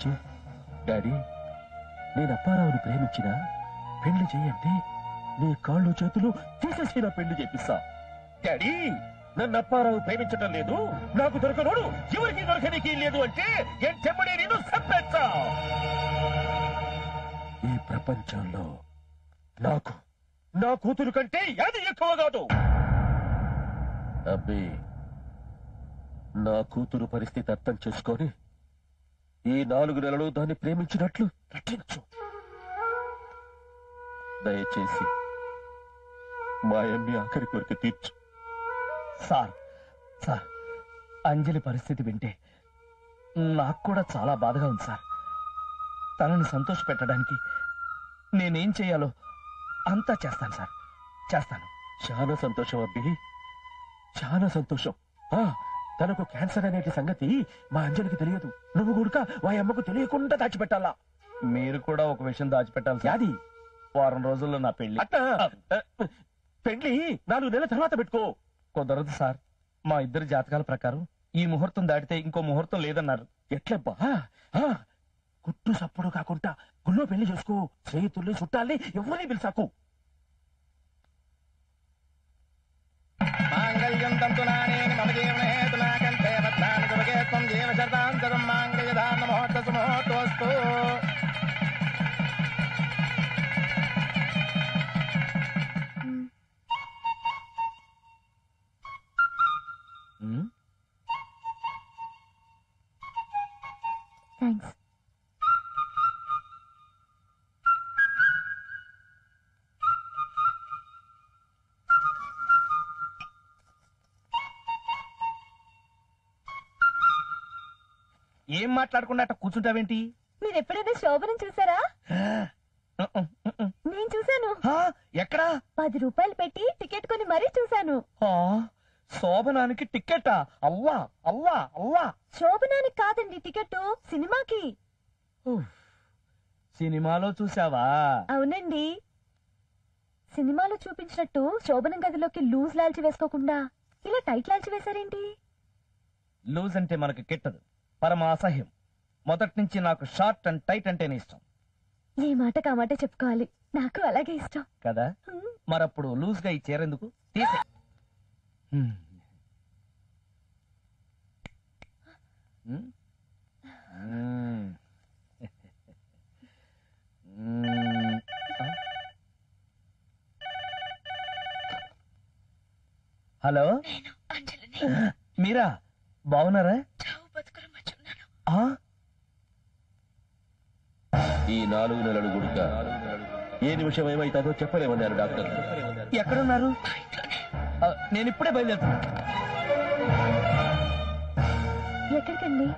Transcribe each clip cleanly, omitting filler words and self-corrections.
వచ్చి, డాడీ నేను అప్పారావుని ప్రేమించినా పెళ్లి చేయండి, నీ కాళ్ళు చేతులు తీసేసి నా పెళ్లి చేపిస్తా. డాడీ నన్ను అప్పారావు ప్రేమించటం లేదు, నాకు దొరకనోడు ఎవరికి దొరకనికి లేదు అంటే ఎంటెమ్మడే నేను చంపేస్తా. ఈ ప్రపంచంలో నాకు నా కూతురు కంటే అది ఎక్కువ కాదు. అబ్బే నా కూతురు పరిస్థితి అర్థం చేసుకొని ఈ 4 నెలలు దాన్ని ప్రేమించినట్లు నటించు. దయచేసి మా అన్ని ఆఖరి కోరిక తీర్చు. సార్ సార్ అంజలి పరిస్థితి వింటే నాకు కూడా చాలా బాధగా ఉంది సార్. తనని సంతోష పెట్టడానికి నేనేం చేయాలో అంతా చేస్తాను సార్, చేస్తాను. చాలా సంతోషం అబ్బి, చాలా సంతోషం. తనకు క్యాన్సర్ అనేటి సంగతి మా అంజలికి తెలియదు. నువ్వు కూడా మా అమ్మకు తెలియకుండా దాచిపెట్టాలా. మీరు కూడా ఒక విషయం దాచిపెట్టాలి సార్. అది వారం రోజుల్లో నా పెళ్లి. పెళ్లి 4 నెలల తర్వాత పెట్టుకో. కుదరదు సార్, మా ఇద్దరి జాతకాల ప్రకారం ఈ ముహూర్తం దాటితే ఇంకో ముహూర్తం లేదన్నారు. ఎట్లబ్బా? కుట్టు సప్పుడు కాకుండా గుళ్ళో పెళ్లి చేసుకో. స్నేహితుల్ని చుట్టాల్ని ఎవరిని పిలిచాకు. థ్యాంక్స్. ఏం మాట్లాడకుండా అట్లా కూర్చుంటావేంటి? మీరు ఎప్పుడైనా శోభనం చూసారా? నేను చూశాను. ఎక్కడా? 10 రూపాయలు పెట్టి టికెట్ కొని మరీ చూశాను. శోభనానికి టికెటా? అవ్వా అవ్వా అవ్వా. శోభనానికి కాదండి టికెట్, సినిమాకి. సినిమాలో చూసావా? అవునండి. సినిమాలో చూపించినట్టు శోభనం గదిలోకి లూజ్ లాల్చి వేసుకోకుండా ఇలా టైట్ లాల్చి వేశారేంటి? లూజ్ అంటే మనకు కిట్టదు, పరమ అసహ్యం. మొదటి నుంచి నాకు షార్ట్ అండ్ టైట్ అంటేనే ఇష్టం. ఈ మాట కామాట చెప్పుకోవాలి, నాకు అలాగే ఇష్టం కదా. మరప్పుడు లూజ్ గా ఈ చీరెందుకు? తీసే. హలో, మీరా? బాగున్నారా? ఈ 4 నెలలు గుడుక ఏ నిమిషం ఏమైతుందో చెప్పలేమన్నారు డాక్టర్. ఎక్కడున్నారు? నేను ఇప్పుడే బయలుదేరుతున్నా. ఎక్కడికండి?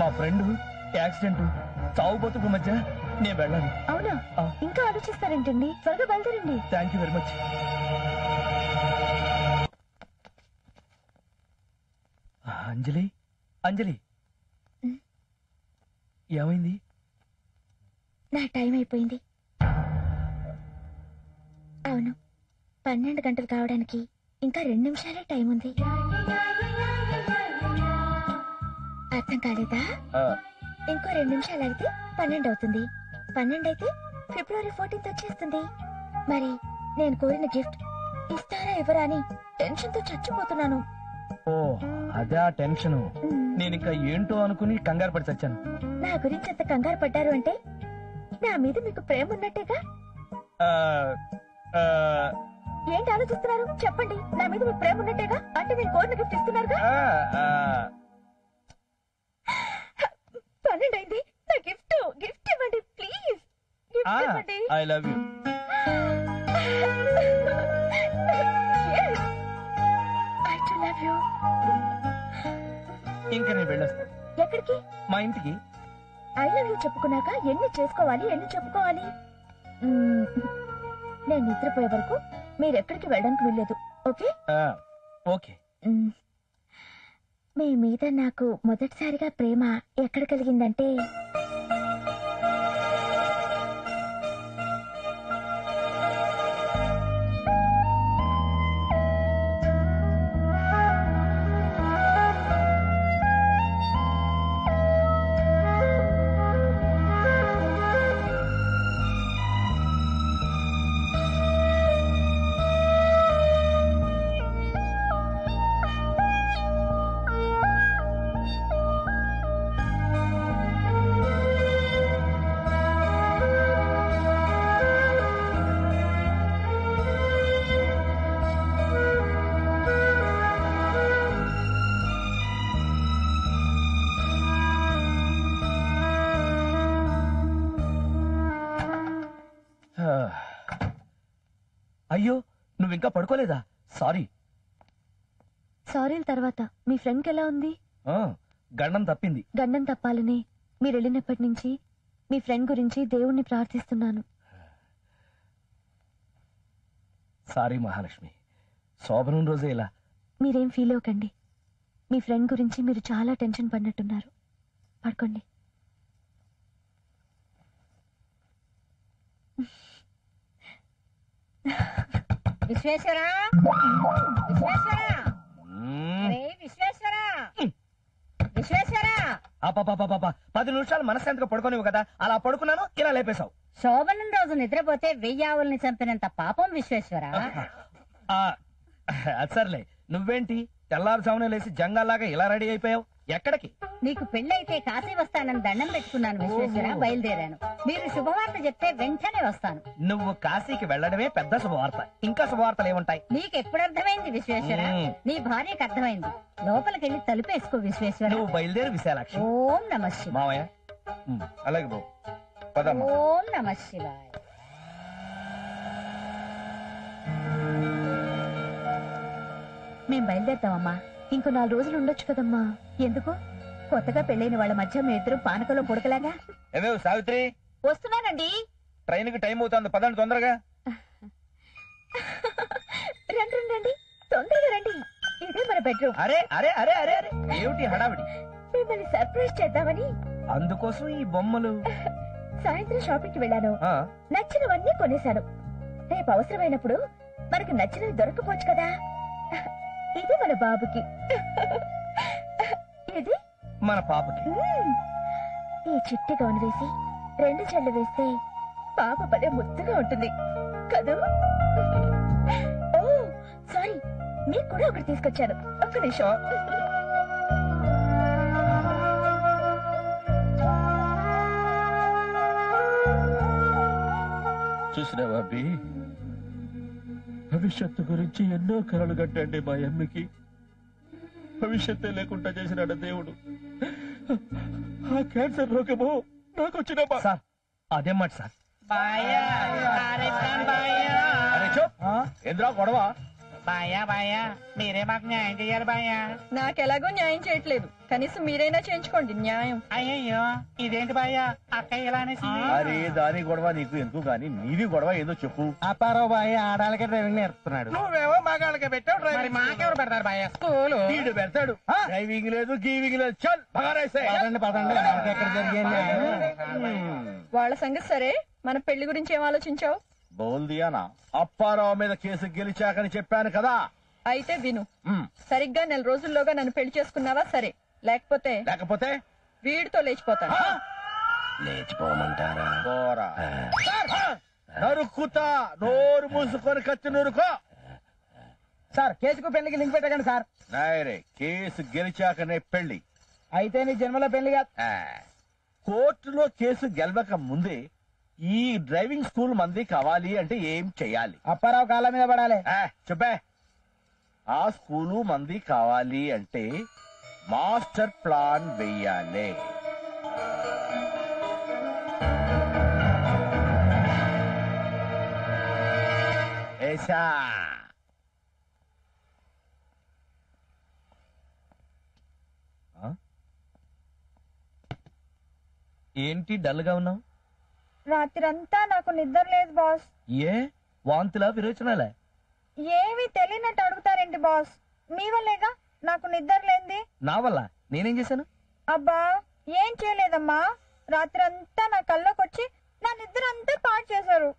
మా ఫ్రెండ్ యాక్సిడెంట్, చావు బతుకు మధ్య నేను వెళ్ళాలి. అవునా? ఇంకా ఆలోచిస్తారేంటండి, త్వరగా బయలుదేరండి. Thank you very much. Anjali, Anjali, ఏమైంది? నా టైం అయిపోయింది. అవును, 12 గంటలు కావడానికి ఇంకా 2 నిమిషాలే టైం ఉంది. అర్థం కాలేదా? ఇంకో 2 నిమిషాలు అయితే 12 అవుతుంది. 12 అయితే ఫిబ్రవరి 14th వచ్చేస్తుంది. మరి నేను కోరిన గిఫ్ట్ ఇస్తారా ఇవ్వరా అని టెన్షన్ తో చచ్చిపోతున్నాను. ఓ అదే టెన్షన్. నేను ఇంకా ఏంటో అనుకుని కంగారు పడి చచ్చాను. నా గురించి అంత కంగారు పడ్డారు అంటే నా మీద మీకు ప్రేమ ఉన్నట్టేగా? ఏంటి ఆలోచిస్తున్నారు? చెప్పండి, నా మీద మీకు ప్రేమ ఉన్నట్టేగా? అంటే నేను కోరిన గిఫ్ట్ ఇస్తున్నారుగా? 12 అయింది. నా గిఫ్ట్ ఇవ్వండి ప్లీజ్. I love you. ఇంకా నేను వెళ్ళొస్తాను. ఎక్కడికి? మా ఇంటికి. ఐ లవ్ యూ చెప్పుకున్నాక ఎన్ని చేసుకోవాలి, ఎన్ని చెప్పుకోవాలి? నేను నిద్రపోయే వరకు మీరు ఎక్కడికి వెళ్ళడానికి వీల్లేదు. ఓకే? ఓకే. మీ మీద నాకు మొదటిసారిగా ప్రేమ ఎక్కడ కలిగిందంటే అయ్యో నువ్వు ఇంకా పడుకోలేదా? సారీ. సారీల తర్వాత మీ ఫ్రెండ్కి ఎలా ఉంది? గండం తప్పింది. గండం తప్పాలని మీరు వెళ్ళినప్పటి నుంచి మీ ఫ్రెండ్ గురించి దేవుణ్ణి ప్రార్థిస్తున్నాను. సారీ మహాలక్ష్మి, శోభనం రోజే ఇలా. మీరేం ఫీల్ అవ్వకండి. మీ ఫ్రెండ్ గురించి మీరు చాలా టెన్షన్ పడినట్టున్నారు. పడుకోండి. విశ్వేశ్వరా, విశ్వేశ్వరా, విశ్వేశ్వరా, విశ్వేశ్వరా. 10 నిమిషాలు మనశ్శాంతిగా పడుకోనివ్వు కదా, అలా పడుకున్నాను, ఇలా లేపేశావు. శోభనం రోజు నిద్రపోతే 1000 ఆవుల్ని చంపినంత పాపం విశ్వేశ్వరా. అది సర్లే, నువ్వేంటి తెల్లారుజామునే లేసి జంగాల్లాగా ఇలా రెడీ అయిపోయావు? ఎక్కడికి? నీకు పెళ్ళైతే కాశీ వస్తానని దండం పెట్టుకున్నాను విశ్వేశ్వర. బయలుదేరాను. మీరు శుభవార్త చెప్తే వెంటనే వస్తాను. నువ్వు కాశీకి వెళ్ళడమే పెద్ద శుభవార్త. ఇంకా శుభవార్తలు ఏముంటాయి? నీకెప్పుడు అర్థమైంది విశ్వేశ్వర? నీ భార్యకి అర్థమైంది. లోపలికెళ్ళి తలుపేసుకో విశ్వేశ్వర. నువ్వు బయలుదేరి విశాలాక్షి. ఓం నమ శివాయ. మావయ్య అలాగే బో. పదమ్మా. ఓం నమ శివాయ. మేం బయలుదేరుతామమ్మా. ఇంకో 4 రోజులు ఉండొచ్చు కదమ్మా. ఎందుకు? కొత్తగా పెళ్ళైన వాళ్ళ మధ్య మీ ఇద్దరు పానకంలో పుడకలాగా. ఏమేవ్ సావిత్రి? వస్తున్నానండి. ట్రైన్ కి టైం అవుతుంది, పదండి తొందరగా. రండి రండి, తొందరగా రండి. ఇదే మన బెడ్రూమ్. అరే అరే అరే అరే అరే, ఏమిటి హడావిడి? మిమ్మల్ని సర్ప్రైజ్ చేద్దామని. అందుకోసం ఈ బొమ్మలు. సాయంత్రం షాపింగ్ కి వెళ్ళాను. నచ్చినవన్నీ కొనేశాను. రేపు అవసరమైనప్పుడు మనకు నచ్చినవి దొరకపోవచ్చు కదా. ఇది మన బాబుకి, ఇది మన పాపకి. ఈ చిట్టి గౌన్ వేసి 2 చెళ్ళు వేస్తే పాప పదే ముద్దుగా ఉంటుంది కదూ. ఓ సారీ, మీకు కూడా ఒకటి తీసుకొచ్చాను. ఒక్క నిమిషం. చూసినావా అబ్బి, భవిష్యత్తు గురించి ఎన్నో కలలు కట్టండి మా అమ్మకి. భవిష్యత్తే లేకుండా చేసినాడు దేవుడు. ఆ క్యాన్సర్ రోగము నాకు వచ్చిన సార్ అదేమాట సార్. ఎందురా గొడవ? మీరే మాకు న్యాయం చెయ్యాలి బాయ్యా. నాకెలాగో న్యాయం చేయట్లేదు, కనీసం మీరైనా చేయించుకోండి న్యాయం. అయ్యయ్యో ఇదేంటి బాయ్యా అక్క ఇలా అనేసి. అరే దాని గొడవ నీకు ఎందుకు గాని, నీది గొడవ ఏదో చెప్పు. అప్పారావు బాయ్ ఆడాలకే డ్రైవింగ్ నేర్పుతున్నాడు. నువ్వేమో మగాళ్ళకే పెట్టావు డ్రైవింగ్. మాకెవరు పెడతారు బాయ్యా స్కూల్? వీడు పెడతాడు. డ్రైవింగ్ లేదు గీవింగ్ లేదు. చల్ బగారేసే. పదండి పదండి, ఎక్కడ జరిగింది. వాళ్ళ సంగతి సరే, మన పెళ్లి గురించి ఏం ఆలోచించావు? బోల్దియానా, అప్పారావు మీద కేసు గెలిచాకని చెప్పాను కదా. అయితే విను. సరిగ్గా 4 రోజుల్లోగా నన్ను పెళ్లి చేసుకున్నావా సరే, లేకపోతే వీడితో లేచిపోతాను. లేచిపోమంటారా? నరుక్కుతా, నోరు మూసుకొని కత్తి నూరుకో. సార్ కేసుకు పెళ్లికి లింక్ పెట్టకండి సార్. నాయరే, కేసు గెలిచాకనే పెళ్లి. అయితే నీ జన్మలో పెళ్లి కాదు. కోర్టులో కేసు గెలవక ముందే ఈ డ్రైవింగ్ స్కూల్ మంది కావాలి అంటే ఏం చెయ్యాలి? అప్పారావు కాళ్ళ మీద పడాలి. చెప్పే, ఆ స్కూలు మంది కావాలి అంటే మాస్టర్ ప్లాన్ వెయ్యాలి. ఏసా ఏంటి డల్ గా ఉన్నావు? రాత్రంతా నాకు నిద్ర లేదు బాస్. ఏ వాంతులా విరోచనాలే? ఏమీ తెలియనట్టు అడుగుతారేంటి బాస్? మీ వల్లేగా నాకు నిద్ర లేంది. నా వల్ల నేనేం చేశాను? అబ్బా ఏం చేయలేదమ్మా, రాత్రంతా నా కల్లోకొచ్చి నా నిద్ర అంతా పాడు చేశారు.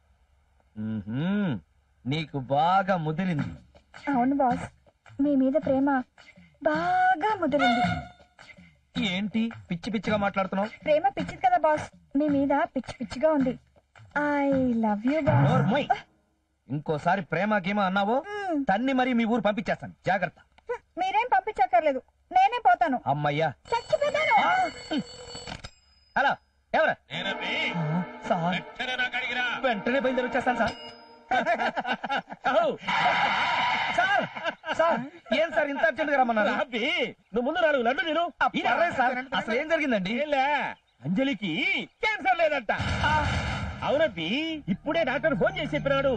నీకు బాగా ముదిరింది. అవును బాస్, మీ మీద ప్రేమ బాగా ముదిరింది. ఏంటి పిచ్చి పిచ్చిగా మాట్లాడుతున్నావు? ప్రేమ పిచ్చిది కదా బాస్, మీ మీద పిచ్చి పిచ్చిగా ఉంది. I love you boss. నోర్మోయ్, ఇంకోసారి ప్రేమ గీమ అన్నావో తన్ని మరి మీ ఊరు పంపించేస్తాను, జాగ్రత్త. మీరేం పంపించక్కర్లేదు, నేనే పోతాను. అమ్మయ్యా, చచ్చిపోతాను. హలో ఎవరా? సార్ వెంటనే బయలుదేరి వచ్చేస్తాను సార్. సార్ సార్ ఏం సార్ ఇంత అర్జెంట్ గా రమ్మన్నారు? నువ్వు ముందు 4 లడ్డు నేను. సార్ అసలు ఏం జరిగిందండి? అంజలికి క్యాన్సర్ లేదంట. అవునబ్బి, ఇప్పుడే డాక్టర్ ఫోన్ చేసి చెప్పినాడు.